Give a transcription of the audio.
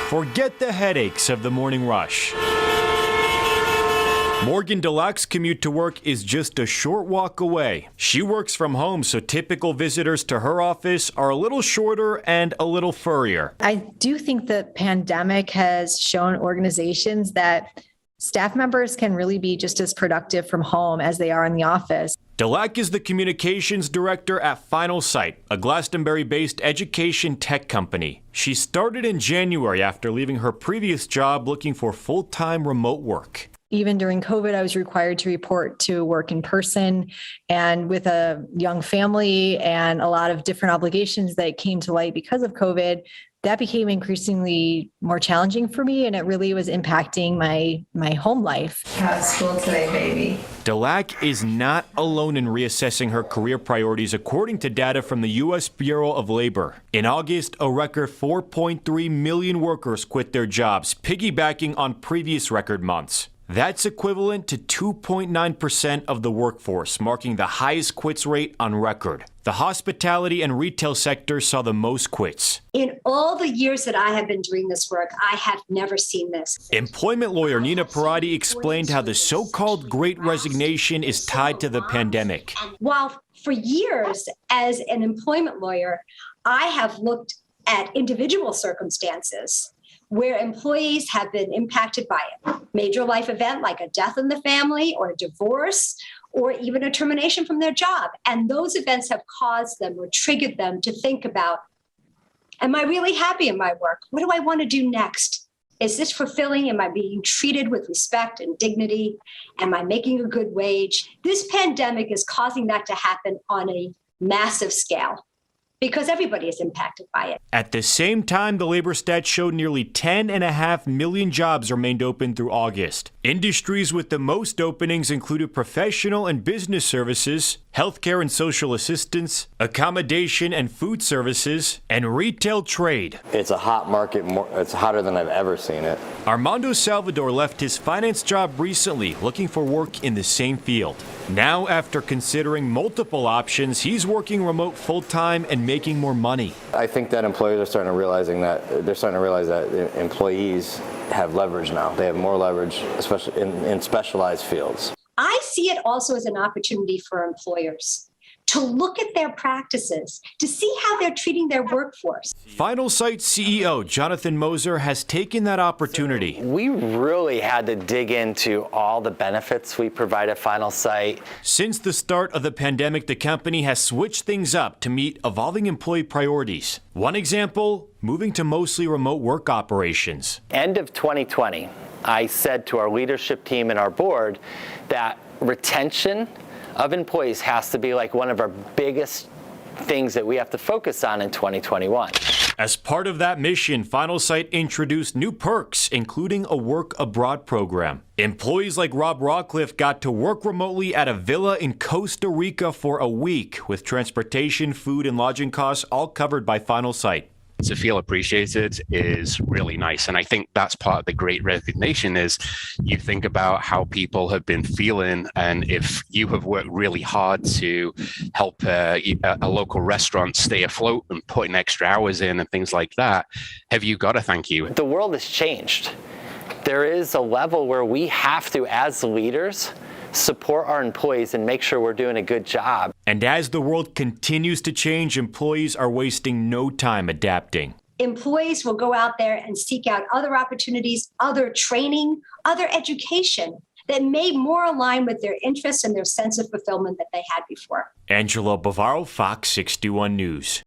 Forget the headaches of the morning rush. Morgan Delac's commute to work is just a short walk away. She works from home, so typical visitors to her office are a little shorter and a little furrier. I do think the pandemic has shown organizations that staff members can really be just as productive from home as they are in the office. Delac is the communications director at Final Sight, a Glastonbury-based education tech company. She started in January after leaving her previous job looking for full-time remote work. Even during COVID, I was required to report to work in person, and with a young family and a lot of different obligations that came to light because of COVID, that became increasingly more challenging for me, and it really was impacting my home life. How's school today, baby? Delac is not alone in reassessing her career priorities, according to data from the U.S. Bureau of Labor. In August, a record 4.3 million workers quit their jobs, piggybacking on previous record months. That's equivalent to 2.9% of the workforce, marking the highest quits rate on record. The hospitality and retail sector saw the most quits. In all the years that I have been doing this work, I have never seen this. Employment lawyer Nina Parati explained how the so-called Great Resignation is tied to the pandemic. While for years as an employment lawyer, I have looked at individual circumstances where employees have been impacted by a major life event like a death in the family or a divorce or even a termination from their job. And those events have caused them or triggered them to think about, am I really happy in my work? What do I want to do next? Is this fulfilling? Am I being treated with respect and dignity? Am I making a good wage? This pandemic is causing that to happen on a massive scale, because everybody is impacted by it. At the same time, the labor stats showed nearly 10.5 million jobs remained open through August. Industries with the most openings included professional and business services, healthcare and social assistance, accommodation and food services, and retail trade. It's a hot market. It's hotter than I've ever seen it. Armando Salvador left his finance job recently, looking for work in the same field. Now, after considering multiple options, he's working remote full-time and making more money. I think that employers are starting to realize that employees have leverage now. They have more leverage, especially in specialized fields. I see it also as an opportunity for employers to look at their practices, to see how they're treating their workforce. Final Sight CEO Jonathan Moser has taken that opportunity. We really had to dig into all the benefits we provide at Final Sight. Since the start of the pandemic, the company has switched things up to meet evolving employee priorities. One example, moving to mostly remote work operations. End of 2020, I said to our leadership team and our board that retention of employees has to be like one of our biggest things that we have to focus on in 2021. As part of that mission, Final Sight introduced new perks, including a work abroad program. Employees like Rob Rawcliffe got to work remotely at a villa in Costa Rica for a week, with transportation, food, and lodging costs all covered by Final Sight. To feel appreciated is really nice. And I think that's part of the Great Resignation is you think about how people have been feeling. And if you have worked really hard to help a local restaurant stay afloat and putting extra hours in and things like that, have you got to thank you? The world has changed. There is a level where we have to, as leaders, support our employees and make sure we're doing a good job. And as the world continues to change, employees are wasting no time adapting. Employees will go out there and seek out other opportunities, other training, other education that may more align with their interests and their sense of fulfillment that they had before. Angelo Bavaro, Fox 61 News.